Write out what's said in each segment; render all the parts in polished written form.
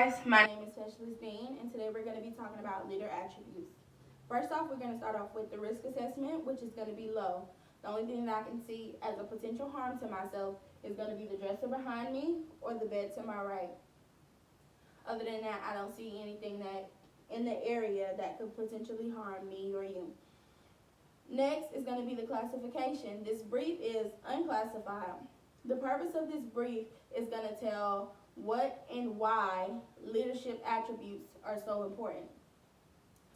Guys, my name is Specialist Dean, and today we're going to be talking about leader attributes. First off, we're going to start off with the risk assessment, which is going to be low. The only thing that I can see as a potential harm to myself is going to be the dresser behind me or the bed to my right. Other than that, I don't see anything that in the area that could potentially harm me or you. Next is going to be the classification. This brief is unclassified. The purpose of this brief is going to tell what and why leadership attributes are so important.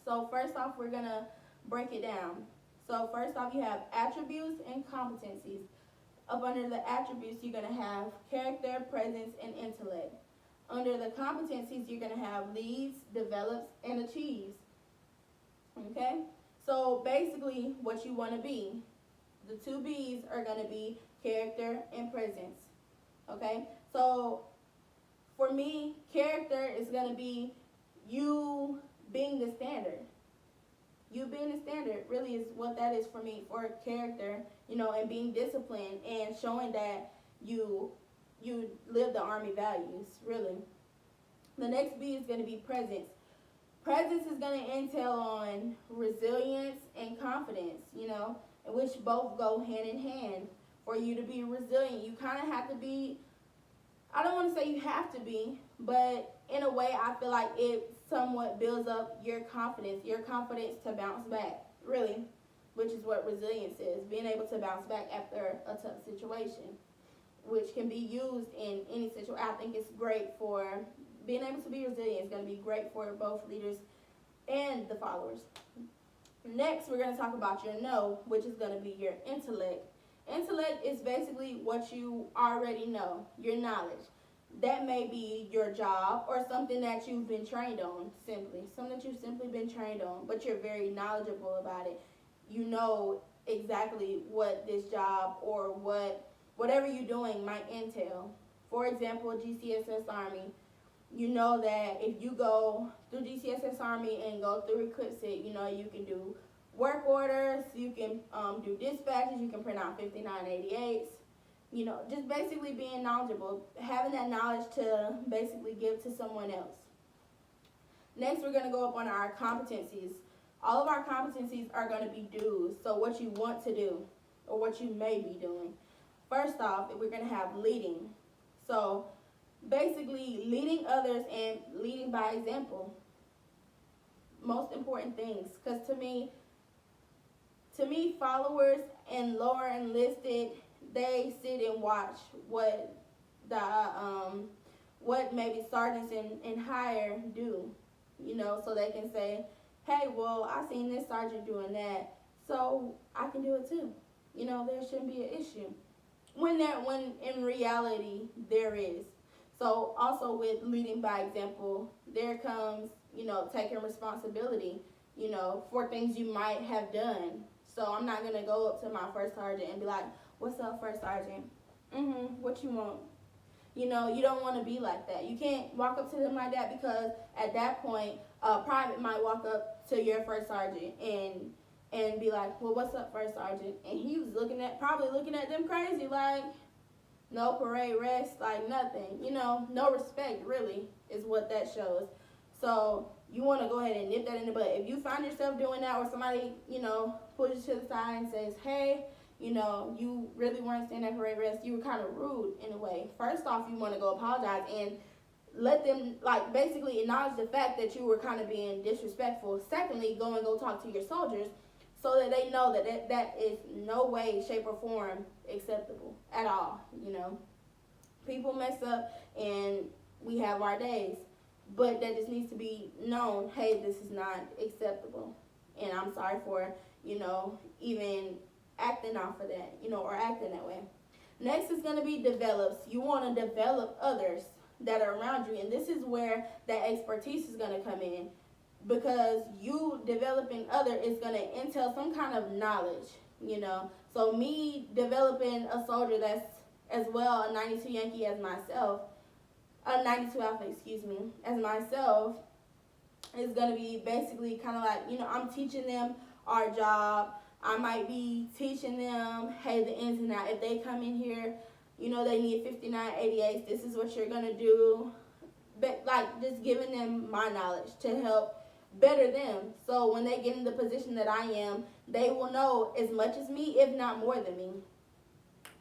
So first off, we're going to break it down. So first off, you have attributes and competencies. Up under the attributes, you're going to have character, presence, and intellect. Under the competencies, you're going to have leads, develops, and achieves. Okay? So basically, what you want to be, the two B's are going to be character and presence. Okay? So for me, character is going to be you being the standard. You being the standard really is what that is for me, for character, and being disciplined and showing that you live the Army values, really. The next B is going to be presence. Presence is going to entail on resilience and confidence, which both go hand in hand. For you to be resilient, you kind of have to be, I don't want to say you have to be, but in a way I feel like it somewhat builds up your confidence to bounce back, really, which is what resilience is, being able to bounce back after a tough situation, which can be used in any situation. I think it's great for being able to be resilient. It's going to be great for both leaders and the followers. Next, we're going to talk about your know, which is going to be your intellect. Intellect is basically what you already know, your knowledge. That may be your job or something that you've been trained on, something that you've simply been trained on, but you're very knowledgeable about it. You know exactly what this job or whatever you're doing might entail. For example, GCSS Army. You know that if you go through GCSS Army and go through EQIPSIT, you can do work orders, you can do dispatches, you can print out 5988s, just basically being knowledgeable, having that knowledge to basically give to someone else. Next, we're going to go up on our competencies. All of our competencies are going to be do's, so what you want to do or what you may be doing. First off, we're going to have leading. So basically leading others and leading by example. Most important things, because to me, followers and lower enlisted, they sit and watch what maybe sergeants and higher do, so they can say, hey, well, I seen this sergeant doing that, so I can do it too. There shouldn't be an issue. When in reality there is. So also with leading by example, there comes, taking responsibility, for things you might have done. So I'm not going to go up to my first sergeant and be like, what's up, first sergeant? What you want? You don't want to be like that. You can't walk up to them like that, because at that point, a private might walk up to your first sergeant and be like, well, what's up, first sergeant? And he was probably looking at them crazy, like, no parade rest, like nothing. No respect, really, is what that shows. So you want to go ahead and nip that in the bud. If you find yourself doing that, or somebody, pulls you to the side and says, hey, you really weren't standing at parade rest, you were kind of rude in a way. First off, you want to go apologize and let them, basically acknowledge the fact that you were kind of being disrespectful. Secondly, go talk to your soldiers so that they know that is no way, shape, or form acceptable at all. People mess up and we have our days, but that just needs to be known, hey, this is not acceptable, and I'm sorry for even acting off of that, or acting that way. Next is going to be develops. You want to develop others that are around you, and this is where that expertise is going to come in, because you developing other is going to entail some kind of knowledge, So me developing a soldier that's as well a 92 Yankee as myself, a 92 Alpha, as myself, is going to be basically kind of like, I'm teaching them our job. I might be teaching them, hey, the ins and outs. If they come in here, they need 5988s, this is what you're going to do. like just giving them my knowledge to help better them. So when they get in the position that I am, they will know as much as me, if not more than me.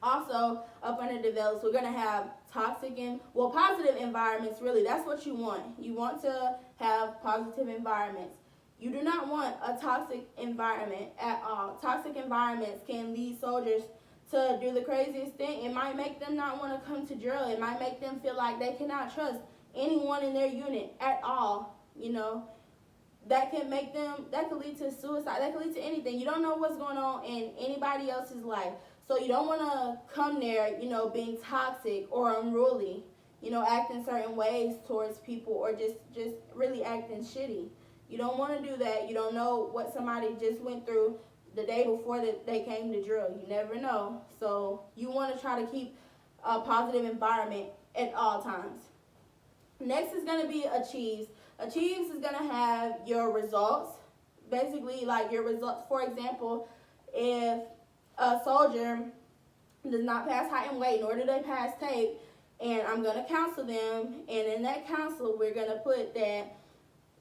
Also, up under develops, we're going to have toxic and, well, positive environments, really. That's what you want. You want to have positive environments. You do not want a toxic environment at all. Toxic environments can lead soldiers to do the craziest thing. It might make them not want to come to drill. It might make them feel like they cannot trust anyone in their unit at all. You know, that can make them, that could lead to suicide. That could lead to anything. You don't know what's going on in anybody else's life. So you don't want to come there, you know, being toxic or unruly, you know, acting certain ways towards people, or just really acting shitty. You don't want to do that. You don't know what somebody just went through the day before that they came to drill. You never know. So you want to try to keep a positive environment at all times. Next is going to be achieves. Achieves is going to have your results. Basically, like your results. For example, if a soldier does not pass height and weight, nor do they pass tape, and I'm going to counsel them, and in that counsel, we're going to put that,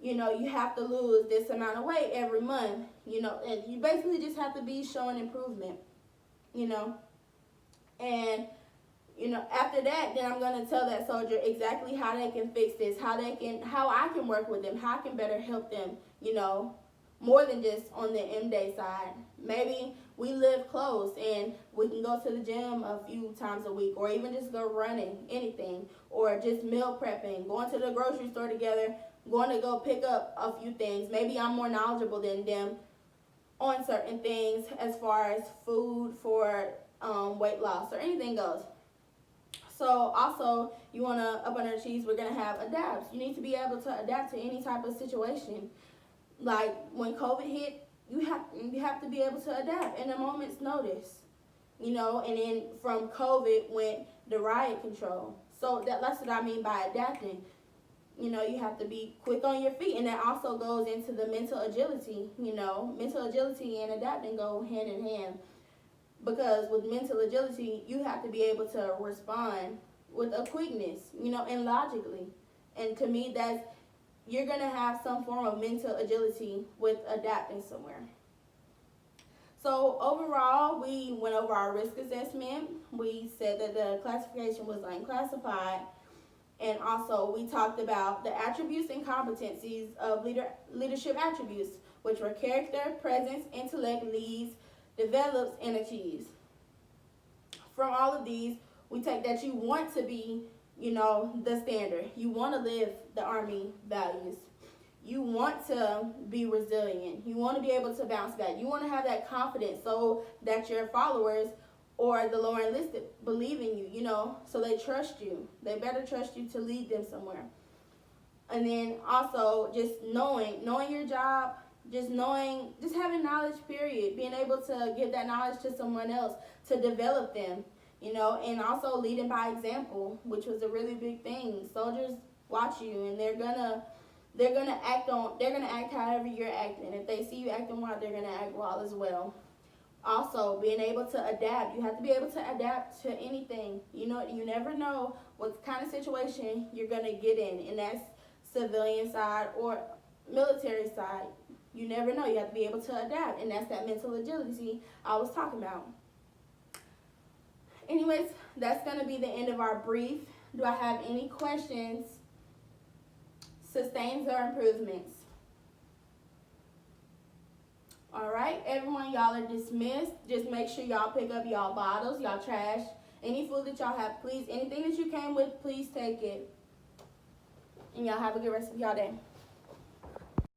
you know, you have to lose this amount of weight every month, you know, and you basically just have to be showing improvement, you know, and, you know, after that, then I'm going to tell that soldier exactly how they can fix this, how I can work with them, how I can better help them, you know, more than just on the M-Day side. Maybe we live close and we can go to the gym a few times a week, or even just go running, anything, or just meal prepping, going to the grocery store together, going to go pick up a few things. Maybe I'm more knowledgeable than them on certain things as far as food for weight loss or anything goes. So also, you want to, up under achieves, we're going to have adapts. You need to be able to adapt to any type of situation. Like when COVID hit, you have to be able to adapt in a moment's notice, you know. And then from COVID went the riot control. So that's what I mean by adapting. You know, you have to be quick on your feet, and that also goes into the mental agility. You know, mental agility and adapting go hand in hand, because with mental agility, you have to be able to respond with a quickness, you know, and logically. And to me, that's, you're going to have some form of mental agility with adapting somewhere. So overall, we went over our risk assessment. We said that the classification was unclassified. And also, we talked about the attributes and competencies of leadership attributes, which were character, presence, intellect, leads, develops, and achieves. From all of these, we take that you want to be, you know, the standard. You want to live the Army values. You want to be resilient. You want to be able to bounce back. You want to have that confidence so that your followers or the lower enlisted believe in you, you know, so they trust you. They better trust you to lead them somewhere. And then also just knowing your job, just having knowledge, period. Being able to give that knowledge to someone else to develop them, you know, and also leading by example, which was a really big thing. Soldiers watch you, and they're gonna act however you're acting. If they see you acting wild, they're gonna act wild as well. Also, being able to adapt. You have to be able to adapt to anything. You know, you never know what kind of situation you're gonna get in, and that's civilian side or military side. You never know. You have to be able to adapt, and that's that mental agility I was talking about. Anyways, that's going to be the end of our brief. Do I have any questions? Sustains or improvements? All right, everyone, y'all are dismissed. Just make sure y'all pick up y'all bottles, y'all trash, any food that y'all have, please. Anything that you came with, please take it. And y'all have a good rest of y'all day.